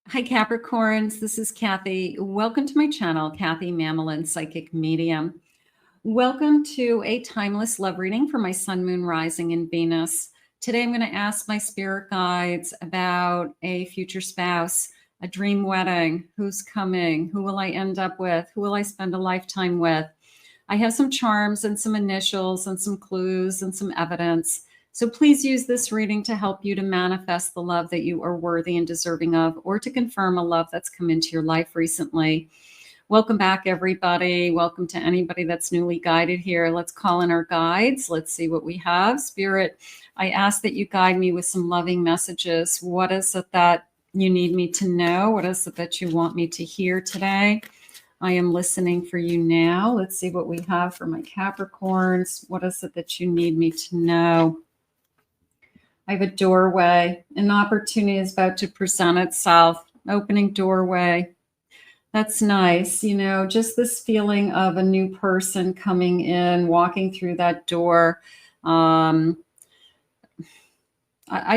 Hi, Capricorns. This is Kathy. Welcome to my channel, Kathy Mamolen, Psychic Medium. Welcome to a timeless love reading for my Sun, Moon, Rising, and Venus. Today, I'm going to ask my spirit guides about a future spouse, a dream wedding, who's coming, who will I end up with, who will I spend a lifetime with. I have some charms and some initials and some clues and some evidence. So please use this reading to help you to manifest the love that you are worthy and deserving of, or to confirm a love that's come into your life recently. Welcome back, everybody. Welcome to anybody that's newly guided here. Let's call in our guides. Let's see what we have. Spirit, I ask that you guide me with some loving messages. What is it that you need me to know? What is it that you want me to hear today? I am listening for you now. Let's see what we have for my Capricorns. What is it that you need me to know? I have a doorway. An opportunity is about to present itself. Opening doorway. That's nice. You know, just this feeling of a new person coming in, walking through that door. I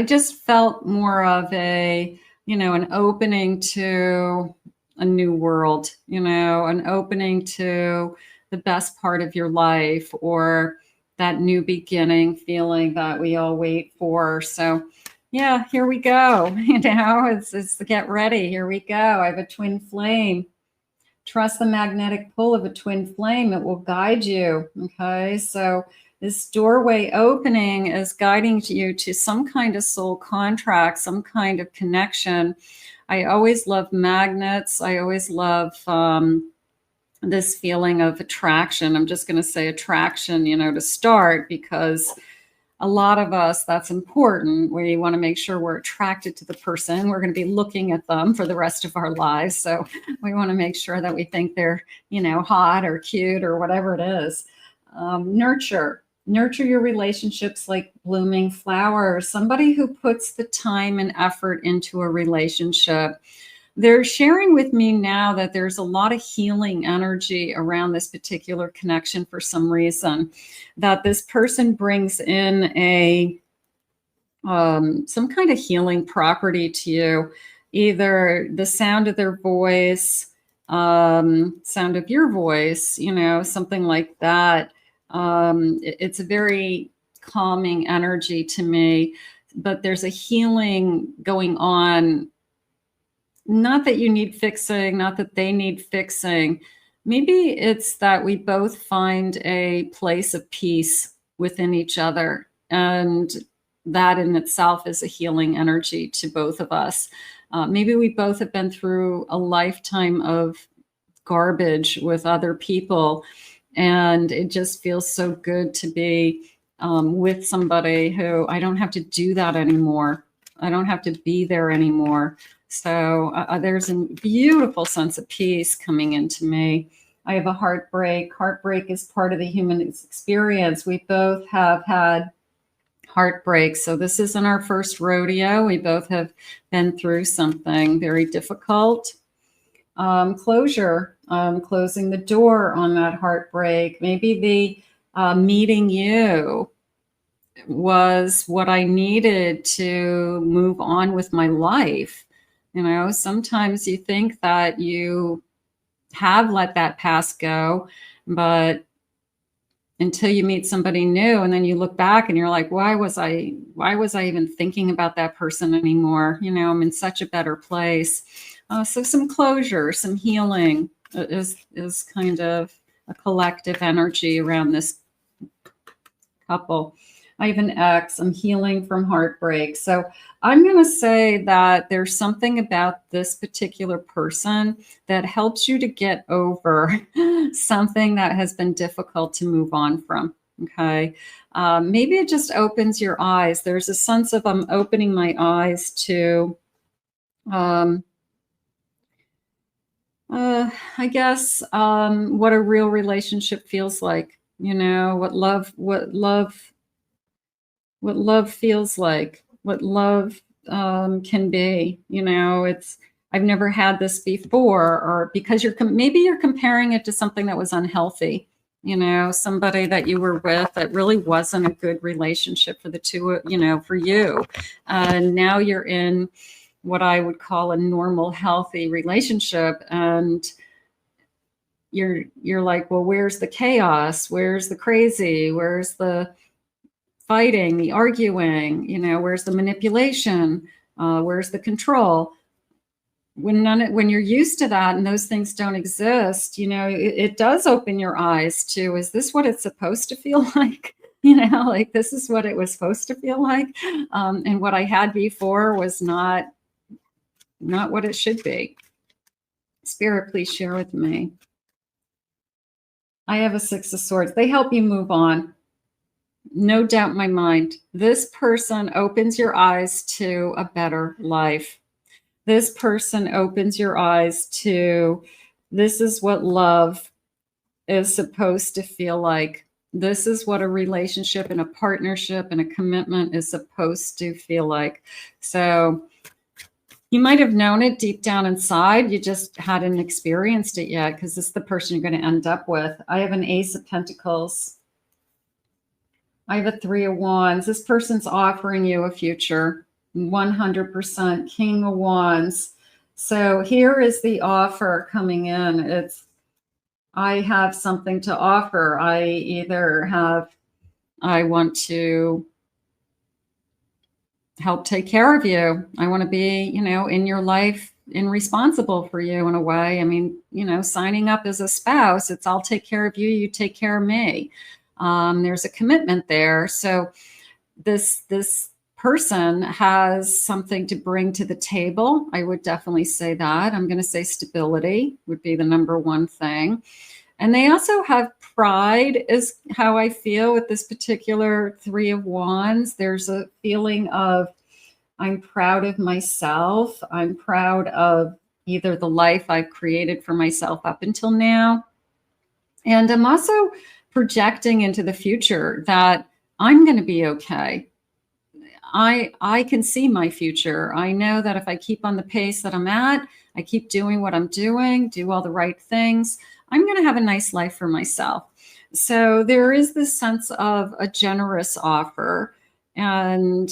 just felt more of a, an opening to a new world, an opening to the best part of your life, or that new beginning feeling that we all wait for. So yeah, here we go. It's get ready. Here we go. I have a twin flame. Trust the magnetic pull of a twin flame. It will guide you. Okay. So this doorway opening is guiding you to some kind of soul contract, some kind of connection. I always love magnets. I always love, this feeling of attraction. I'm just going to say attraction, to start, because a lot of us, that's important. We want to make sure we're attracted to the person. We're going to be looking at them for the rest of our lives. So we want to make sure that we think they're, hot or cute or whatever it is. Nurture your relationships like blooming flowers. Somebody who puts the time and effort into a relationship. They're sharing with me now that there's a lot of healing energy around this particular connection for some reason, that this person brings in a some kind of healing property to you, either the sound of their voice, sound of your voice, something like that. It's a very calming energy to me, but there's a healing going on. Not that you need fixing, not that they need fixing. Maybe it's that we both find a place of peace within each other. And that in itself is a healing energy to both of us. Maybe we both have been through a lifetime of garbage with other people. And it just feels so good to be with somebody who I don't have to do that anymore. I don't have to be there anymore. So there's a beautiful sense of peace coming into me. I have a heartbreak. Heartbreak is part of the human experience. We both have had heartbreak. So this isn't our first rodeo. We both have been through something very difficult. Closure, closing the door on that heartbreak. Maybe the meeting you was what I needed to move on with my life. Sometimes you think that you have let that past go, but until you meet somebody new, and then you look back and you're like, why was I even thinking about that person anymore? I'm in such a better place. So some closure, some healing is kind of a collective energy around this couple. I have an ex. I'm healing from heartbreak. So I'm going to say that there's something about this particular person that helps you to get over something that has been difficult to move on from. Okay. Maybe it just opens your eyes. There's a sense of I'm opening my eyes to, I guess, what a real relationship feels like, what love feels like, what love can be. I've never had this before, or because maybe you're comparing it to something that was unhealthy, somebody that you were with that really wasn't a good relationship for the two, for you. And now you're in what I would call a normal, healthy relationship. And you're like, well, where's the chaos? Where's the crazy? Where's the fighting, the arguing? You know, where's the manipulation? Where's the control? When you're used to that and those things don't exist, you know, it does open your eyes to, is this what it's supposed to feel like? You know, like this is what it was supposed to feel like. And what I had before was not what it should be. Spirit, please share with me. I have a 6 of Swords. They help you move on. No doubt in my mind. This person opens your eyes to a better life. This person opens your eyes to, this is what love is supposed to feel like. This is what a relationship and a partnership and a commitment is supposed to feel like. So you might have known it deep down inside. You just hadn't experienced it yet, because this is the person you're going to end up with. I have an Ace of Pentacles. I have a 3 of Wands. This person's offering you a future. 100%. King of Wands. So here is the offer coming in. It's, I have something to offer. I want to help take care of you. I want to be, you know, in your life and responsible for you in a way. I mean, you know, signing up as a spouse, it's I'll take care of you, you take care of me. There's a commitment there. So this person has something to bring to the table. I would definitely say that. I'm going to say stability would be the number one thing. And they also have pride, is how I feel with this particular 3 of Wands. There's a feeling of, I'm proud of myself. I'm proud of either the life I've created for myself up until now. And I'm also projecting into the future that I'm going to be okay. I can see my future. I know that if I keep on the pace that I'm at, I keep doing what I'm doing, do all the right things, I'm going to have a nice life for myself. So there is this sense of a generous offer, and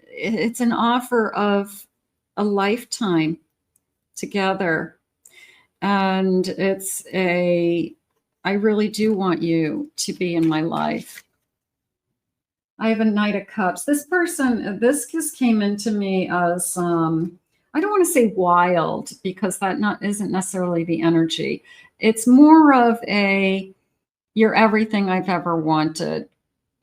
it's an offer of a lifetime together. And it's I really do want you to be in my life. I have a Knight of Cups. This person, this just came into me as, I don't want to say wild, because that isn't necessarily the energy. It's more of a, you're everything I've ever wanted.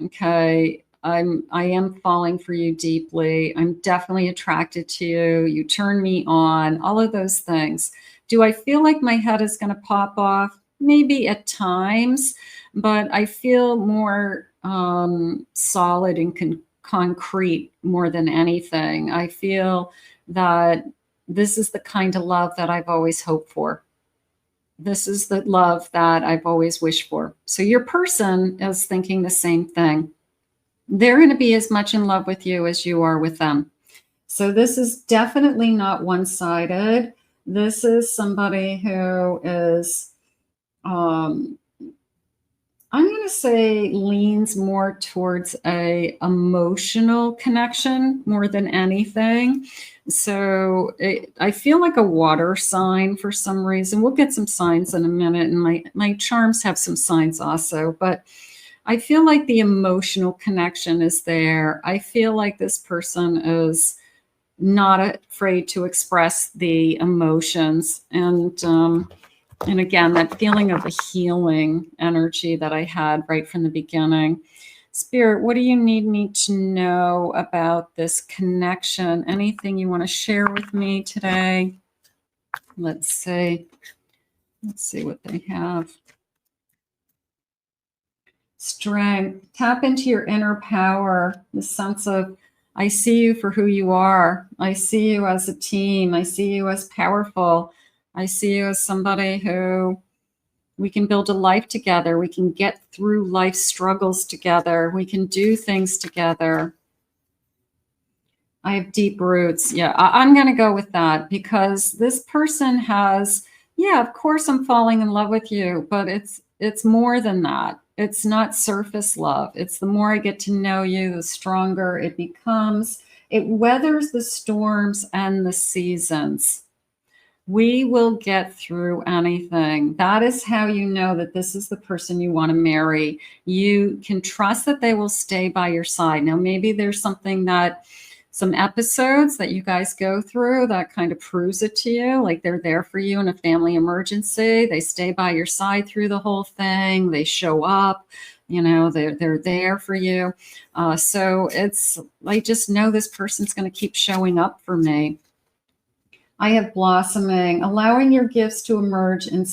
Okay. I am falling for you deeply. I'm definitely attracted to you. You turn me on, all of those things. Do I feel like my head is going to pop off? Maybe at times, but I feel more solid and concrete more than anything. I feel that this is the kind of love that I've always hoped for. This is the love that I've always wished for. So your person is thinking the same thing. They're going to be as much in love with you as you are with them. So this is definitely not one-sided. This is somebody who is, I'm going to say, leans more towards a emotional connection more than anything. So I feel like a water sign for some reason. We'll get some signs in a minute, and my charms have some signs also, but I feel like the emotional connection is there. I feel like this person is not afraid to express the emotions. And again, that feeling of a healing energy that I had right from the beginning. Spirit, what do you need me to know about this connection? Anything you want to share with me today? Let's see. Let's see what they have. Strength. Tap into your inner power, the sense of, I see you for who you are. I see you as a team. I see you as powerful. I see you as somebody who we can build a life together. We can get through life struggles together. We can do things together. I have deep roots. Yeah, I'm going to go with that, because this person has, yeah, of course I'm falling in love with you, but it's more than that. It's not surface love. It's the more I get to know you, the stronger it becomes. It weathers the storms and the seasons. We will get through anything. That is how you know that this is the person you want to marry. You can trust that they will stay by your side. Now, maybe there's something that some episodes that you guys go through that kind of proves it to you, like they're there for you in a family emergency. They stay by your side through the whole thing. They show up, you know, they're there for you. So it's, I just know this person's going to keep showing up for me. I have blossoming, allowing your gifts to emerge and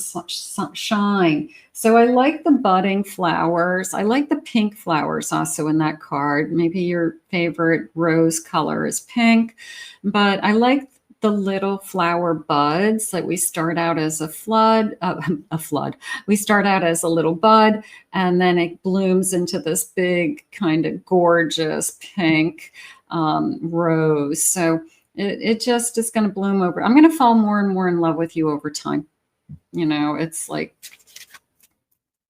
shine. So I like the budding flowers. I like the pink flowers also in that card. Maybe your favorite rose color is pink, but I like the little flower buds. Like we start out as a flood. We start out as a little bud, and then it blooms into this big kind of gorgeous pink rose. So it just is going to bloom over. I'm going to fall more and more in love with you over time. You know, it's like,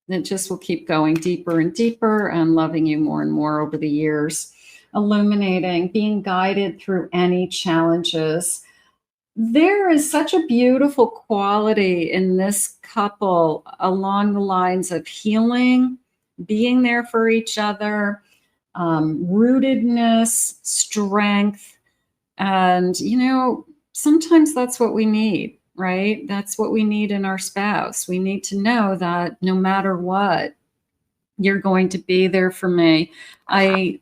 it just will keep going deeper and deeper and loving you more and more over the years. Illuminating, being guided through any challenges. There is such a beautiful quality in this couple along the lines of healing, being there for each other, rootedness, strength. And, you know, sometimes that's what we need, right? That's what we need in our spouse. We need to know that no matter what, you're going to be there for me. I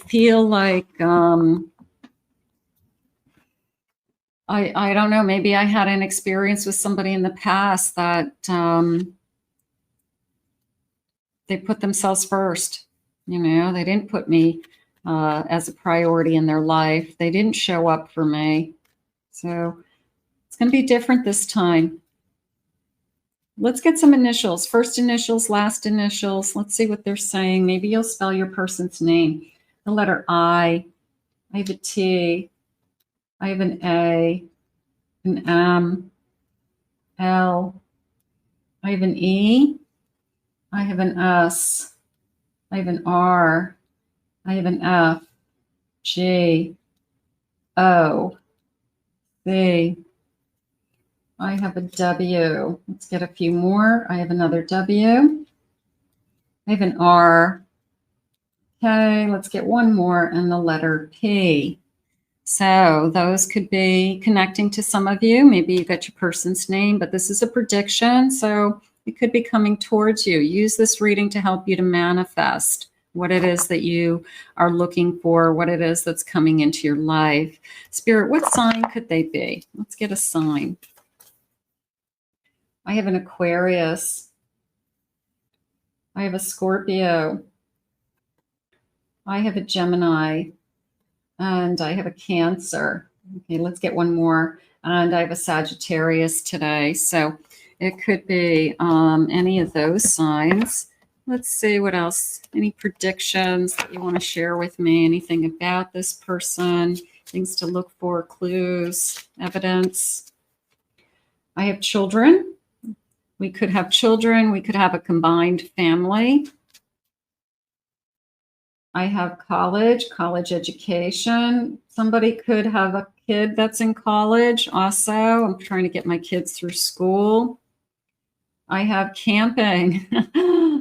feel like, I don't know, maybe I had an experience with somebody in the past that they put themselves first. You know, they didn't put me as a priority in their life. They didn't show up for me. So it's going to be different this time. Let's get some initials. First initials, last initials. Let's see what they're saying. Maybe you'll spell your person's name. The letter I have a T. I have an A, an M, L. I have an E. I have an S. I have an R. I have an F, G, O, C. I have a W. Let's get a few more. I have another W. I have an R. Okay, let's get one more, and the letter P. So those could be connecting to some of you. Maybe you got your person's name, but this is a prediction. So it could be coming towards you. Use this reading to help you to manifest what it is that you are looking for, what it is that's coming into your life. Spirit, what sign could they be? Let's get a sign. I have an Aquarius. I have a Scorpio. I have a Gemini. And I have a Cancer. Okay, let's get one more. And I have a Sagittarius today. So it could be any of those signs. Let's see what else. Any predictions that you want to share with me? Anything about this person? Things to look for, clues, evidence. I have children. We could have children. We could have a combined family. I have college education. Somebody could have a kid that's in college also. I'm trying to get my kids through school. I have camping.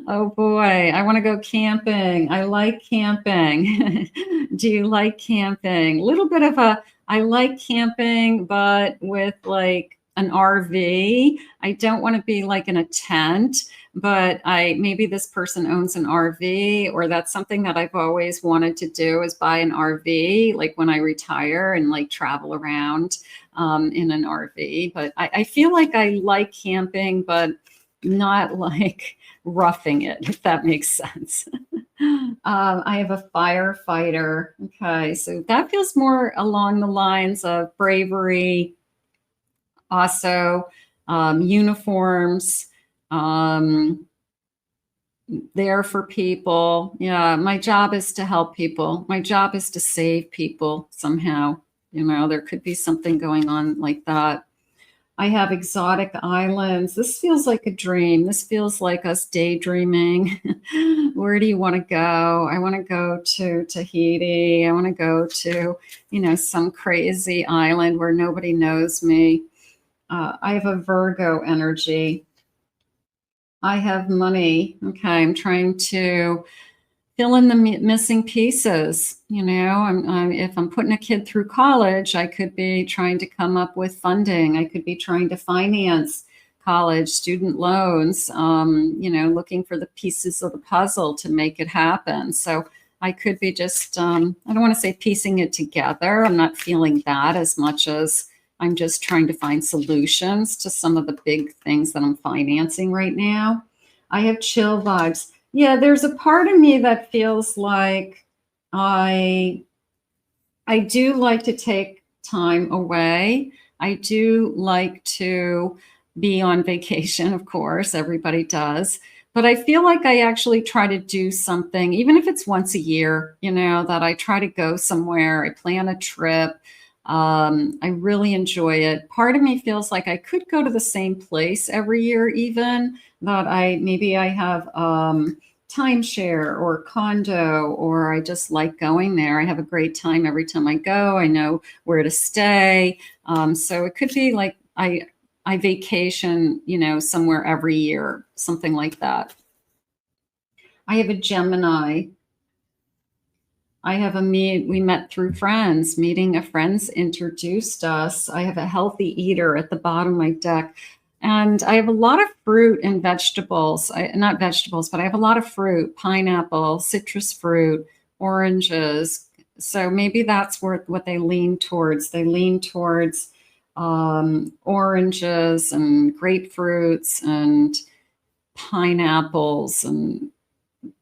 Oh boy, I want to go camping. I like camping. Do you like camping? A little bit of I like camping, but with like an RV. I don't want to be like in a tent, but maybe this person owns an RV, or that's something that I've always wanted to do, is buy an RV, like when I retire, and like travel around in an RV. But I feel like I like camping, but not like roughing it, if that makes sense. I have a firefighter. Okay, so that feels more along the lines of bravery, also uniforms, there for people. Yeah, my job is to help people. My job is to save people somehow. You know, there could be something going on like that. I have exotic islands. This feels like a dream. This feels like us daydreaming. Where do you want to go? I want to go to Tahiti. I want to go to, you know, some crazy island where nobody knows me. I have a Virgo energy. I have money. Okay, I'm trying to fill in the missing pieces. You know, if I'm putting a kid through college, I could be trying to come up with funding. I could be trying to finance college, student loans, you know, looking for the pieces of the puzzle to make it happen. So I could be just, I don't want to say piecing it together. I'm not feeling that as much as I'm just trying to find solutions to some of the big things that I'm financing right now. I have chill vibes. Yeah, there's a part of me that feels like I do like to take time away. I do like to be on vacation, of course, everybody does. But I feel like I actually try to do something, even if it's once a year, you know, that I try to go somewhere, I plan a trip. I really enjoy it. Part of me feels like I could go to the same place every year, even that maybe I have timeshare or condo, or I just like going there. I have a great time every time I go. I know where to stay. So it could be like I vacation, you know, somewhere every year, something like that. I have a Gemini. I have we met through friends. Meeting of friends introduced us. I have a healthy eater at the bottom of my deck. And I have a lot of fruit and vegetables. Not vegetables, but I have a lot of fruit, pineapple, citrus fruit, oranges. So maybe that's what they lean towards. They lean towards oranges and grapefruits and pineapples and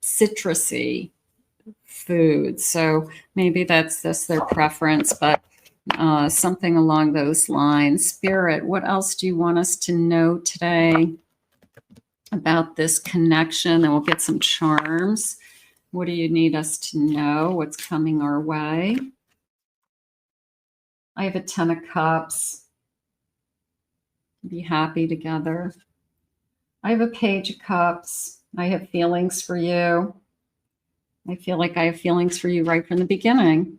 citrusy food. So maybe that's just their preference, but something along those lines. Spirit, what else do you want us to know today about this connection? And we'll get some charms. What do you need us to know? What's coming our way? I have a 10 of Cups. Be happy together. I have a Page of Cups. I have feelings for you. I feel like I have feelings for you right from the beginning.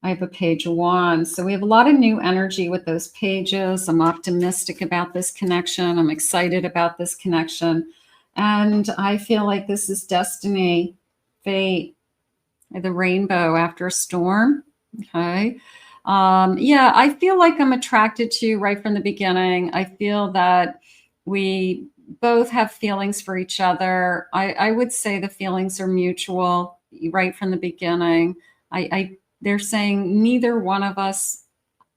I have a Page of Wands. So we have a lot of new energy with those pages. I'm optimistic about this connection. I'm excited about this connection. And I feel like this is destiny, fate, the rainbow after a storm. Okay. Yeah, I feel like I'm attracted to you right from the beginning. I feel that we both have feelings for each other. I would say the feelings are mutual right from the beginning. They're saying neither one of us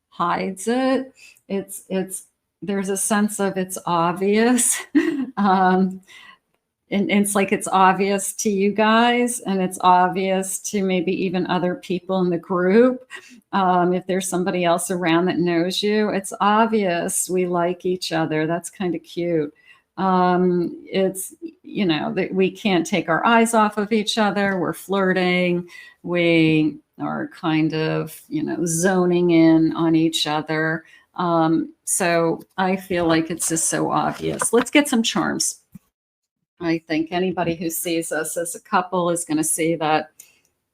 hides it. It's there's a sense of it's obvious. And it's like it's obvious to you guys, and it's obvious to maybe even other people in the group. If there's somebody else around that knows you, it's obvious we like each other. That's kind of cute. It's, you know, that we can't take our eyes off of each other. We're flirting. We are kind of, you know, zoning in on each other. So I feel like it's just so obvious. Let's get some charms. I think anybody who sees us as a couple is going to see that,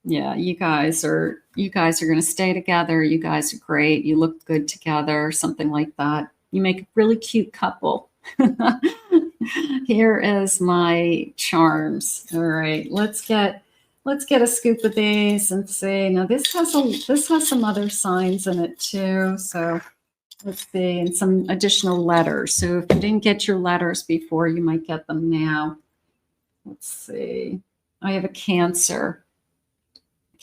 yeah, you guys are going to stay together. You guys are great. You look good together, something like that. You make a really cute couple. Here is my charms. All right, let's get a scoop of these and see. Now this has some other signs in it too. So let's see, and some additional letters. So if you didn't get your letters before, you might get them now. Let's see. I have a Cancer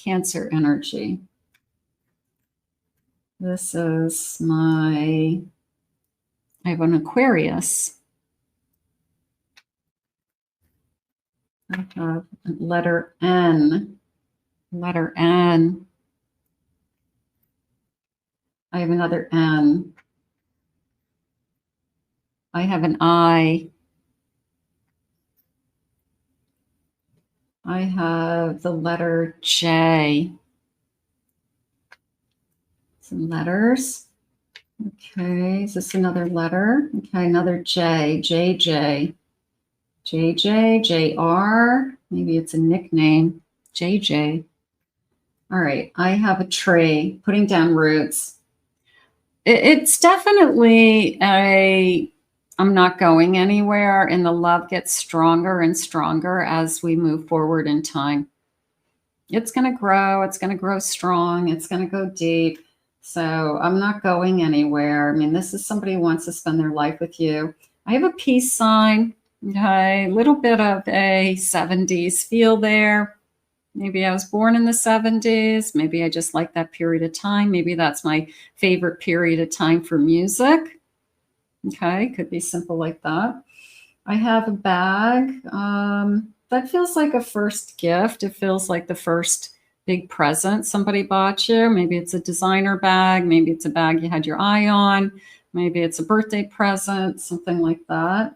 energy. This is I have an Aquarius. I have letter N. Letter N. I have another N. I have an I. I have the letter J. Some letters. Okay, is this another letter? Okay, another J, JJ, JJ, JR. Maybe it's a nickname, JJ. All right, I have a tree putting down roots. It's definitely I'm not going anywhere, and the love gets stronger and stronger as we move forward in time. It's going to grow. It's going to grow strong. It's going to go deep. So I'm not going anywhere. I mean, this is somebody who wants to spend their life with you. I have a peace sign. Okay, a little bit of a 70s feel there. Maybe I was born in the 70s. Maybe I just like that period of time. Maybe that's my favorite period of time for music. Okay, could be simple like that. I have a bag. That feels like a first gift. It feels like the first big present somebody bought you. Maybe it's a designer bag. Maybe it's a bag you had your eye on. Maybe it's a birthday present, something like that.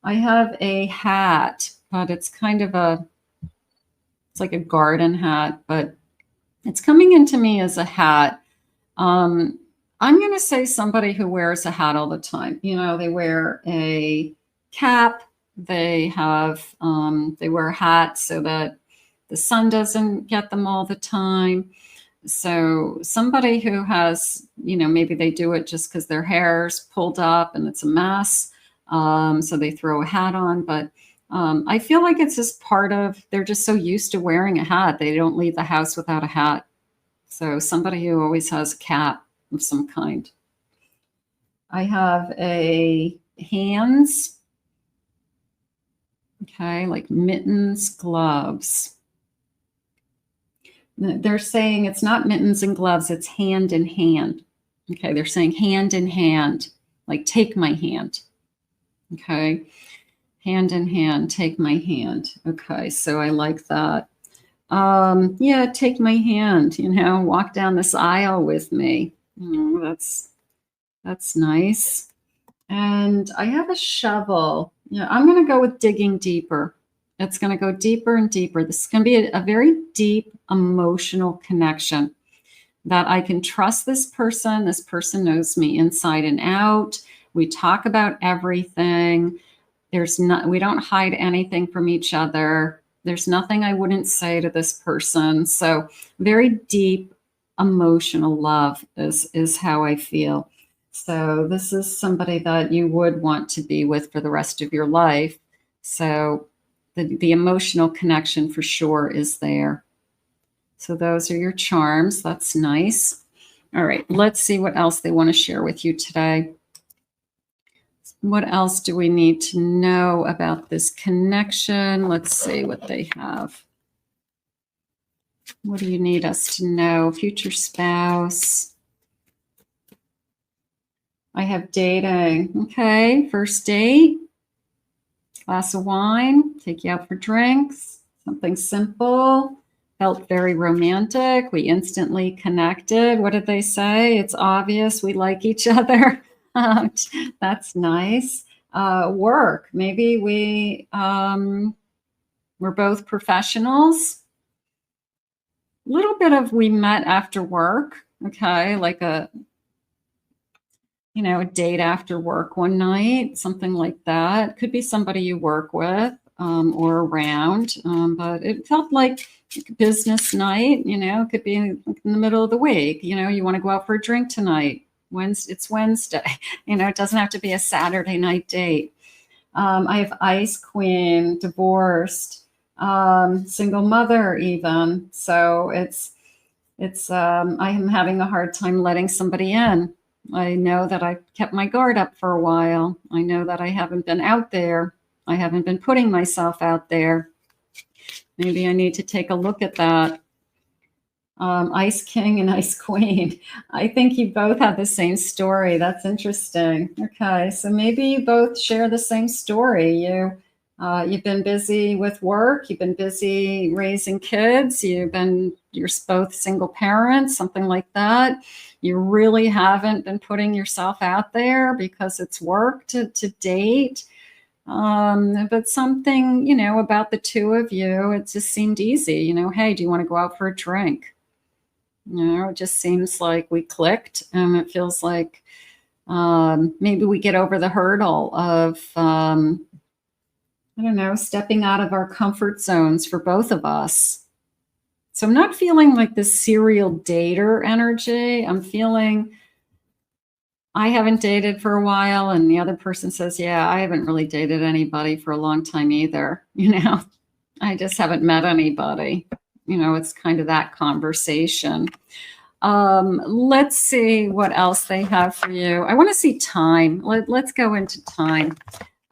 I have a hat, but it's kind of it's like a garden hat, but it's coming into me as a hat. I'm going to say somebody who wears a hat all the time. You know, they wear a cap. They wear a hat so that the sun doesn't get them all the time. So somebody who has, you know, maybe they do it just because their hair's pulled up and it's a mess. So they throw a hat on, but I feel like it's just part of, they're just so used to wearing a hat. They don't leave the house without a hat. So somebody who always has a cap of some kind. I have a hands. Okay, like mittens, gloves. They're saying it's not mittens and gloves, it's hand in hand. Okay, they're saying hand in hand, like take my hand. Okay, hand in hand, take my hand. Okay, so I like that. Yeah, take my hand, you know, walk down this aisle with me. Oh, that's nice. And I have a shovel. Yeah, I'm going to go with digging deeper. It's going to go deeper and deeper. This is going to be a very deep emotional connection that I can trust this person. This person knows me inside and out. We talk about everything. We don't hide anything from each other. There's nothing I wouldn't say to this person. So very deep emotional love is how I feel. So this is somebody that you would want to be with for the rest of your life. So the emotional connection for sure is there. So those are your charms. That's nice. All right, let's see what else they want to share with you today. What else do we need to know about this connection? Let's see what they have. What do you need us to know? Future spouse. I have dating. Okay, first date. Glass of wine. Take you out for drinks. Something simple. Felt very romantic. We instantly connected. What did they say? It's obvious we like each other. That's nice. Work. Maybe we're both professionals. A little bit of we met after work. Okay, like a date after work one night, something like that. Could be somebody you work with or around, but it felt like a business night. It could be in the middle of the week. You want to go out for a drink tonight. It's Wednesday. It doesn't have to be a Saturday night date. I have Ice Queen, divorced, single mother even. So I am having a hard time letting somebody in. I know that I've kept my guard up for a while. I know that I haven't been out there. I haven't been putting myself out there. Maybe I need to take a look at that. Ice King and Ice Queen. I think you both have the same story. That's interesting. Okay, so maybe you both share the same story. You've been busy with work. You've been busy raising kids. You're both single parents, something like that. You really haven't been putting yourself out there because it's work to date. But something, about the two of you, it just seemed easy. Hey, do you want to go out for a drink? You know, it just seems like we clicked, and it feels like maybe we get over the hurdle of, I don't know, stepping out of our comfort zones for both of us. So I'm not feeling like this serial dater energy. I'm feeling I haven't dated for a while, and the other person says, yeah, I haven't really dated anybody for a long time either. You know, I just haven't met anybody. You know, it's kind of that conversation. Let's see what else they have for you. I want to see time. Let's go into time.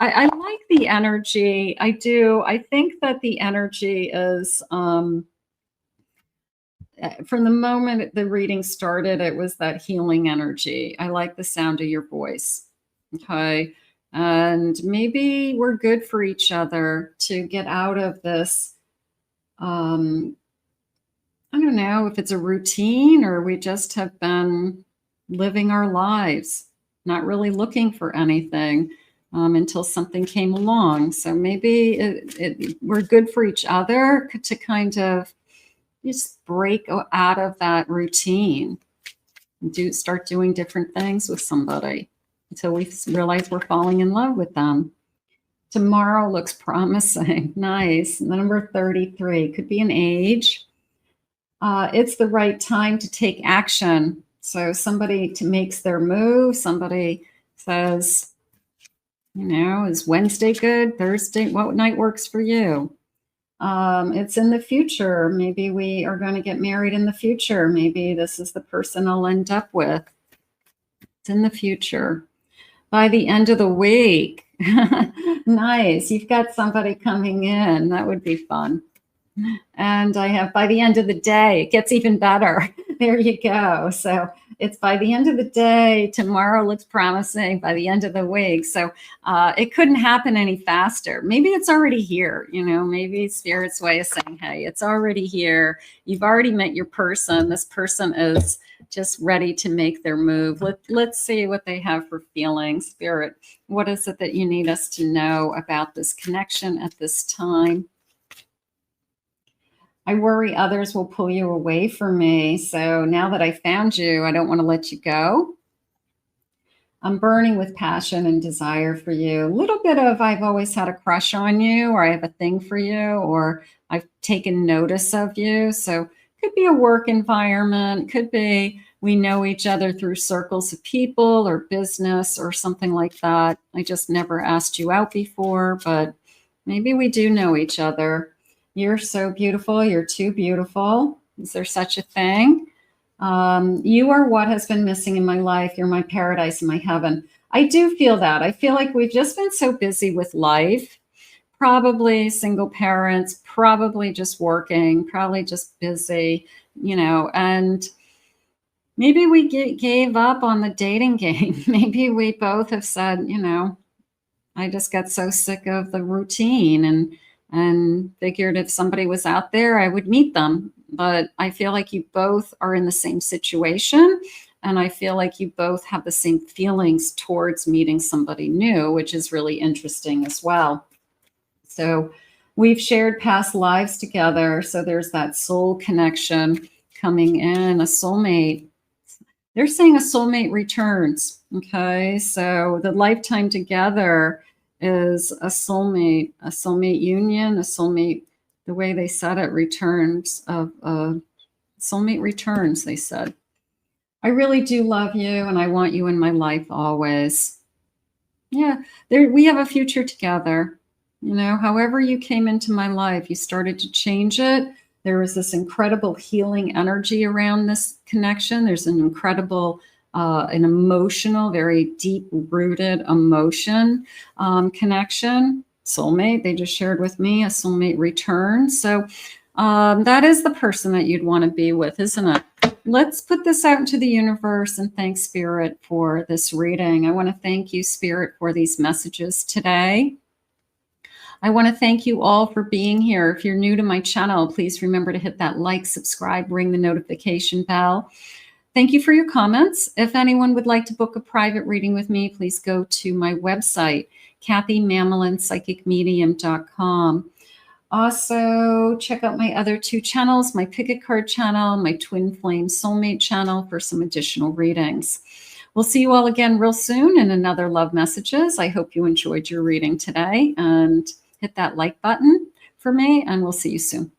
I like the energy. I do. I think that the energy is, from the moment the reading started, it was that healing energy. I like the sound of your voice. Okay. And maybe we're good for each other to get out of this. I don't know if it's a routine or we just have been living our lives, not really looking for anything. Until something came along. So maybe we're good for each other to kind of just break out of that routine and start doing different things with somebody until we realize we're falling in love with them. Tomorrow looks promising. Nice. Number 33 could be an age. It's the right time to take action. So somebody makes their move. Somebody says, you know, is Wednesday good? Thursday? What night works for you? It's in the future. Maybe we are going to get married in the future. Maybe this is the person I'll end up with. It's in the future. By the end of the week. Nice. You've got somebody coming in. That would be fun. And I have by the end of the day. It gets even better. There you go. So it's by the end of the day. Tomorrow looks promising. By the end of the week. So it couldn't happen any faster. Maybe it's already here. You know, maybe Spirit's way of saying, hey, it's already here. You've already met your person. This person is just ready to make their move. Let's see what they have for feelings. Spirit, what is it that you need us to know about this connection at this time? I worry others will pull you away from me. So now that I found you, I don't want to let you go. I'm burning with passion and desire for you. A little bit of I've always had a crush on you, or I have a thing for you, or I've taken notice of you. So it could be a work environment. It could be we know each other through circles of people or business or something like that. I just never asked you out before, but maybe we do know each other. You're so beautiful. You're too beautiful. Is there such a thing? You are what has been missing in my life. You're my paradise and my heaven. I do feel that. I feel like we've just been so busy with life, probably single parents, probably just working, probably just busy, you know, and maybe we gave up on the dating game. Maybe we both have said, you know, I just got so sick of the routine and figured if somebody was out there, I would meet them. But I feel like you both are in the same situation. And I feel like you both have the same feelings towards meeting somebody new, which is really interesting as well. So we've shared past lives together. So there's that soul connection coming in, a soulmate. They're saying a soulmate returns. Okay. So the lifetime together is a soulmate union, a soulmate, the way they said it, returns of soulmate returns, they said. I really do love you and I want you in my life always. Yeah, we have a future together. You know, however you came into my life, you started to change it. There was this incredible healing energy around this connection. There's an incredible an emotional, very deep-rooted emotion connection. Soulmate, they just shared with me, a soulmate return. So that is the person that you'd want to be with, isn't it? Let's put this out into the universe and thank Spirit for this reading. I want to thank you, Spirit, for these messages today. I want to thank you all for being here. If you're new to my channel, please remember to hit that like, subscribe, ring the notification bell. Thank you for your comments. If anyone would like to book a private reading with me, please go to my website, KathyMamolenPsychicMedium.com. Also, check out my other 2 channels, my Pick a Card channel, my Twin Flame Soulmate channel for some additional readings. We'll see you all again real soon in another Love Messages. I hope you enjoyed your reading today, and hit that like button for me, and we'll see you soon.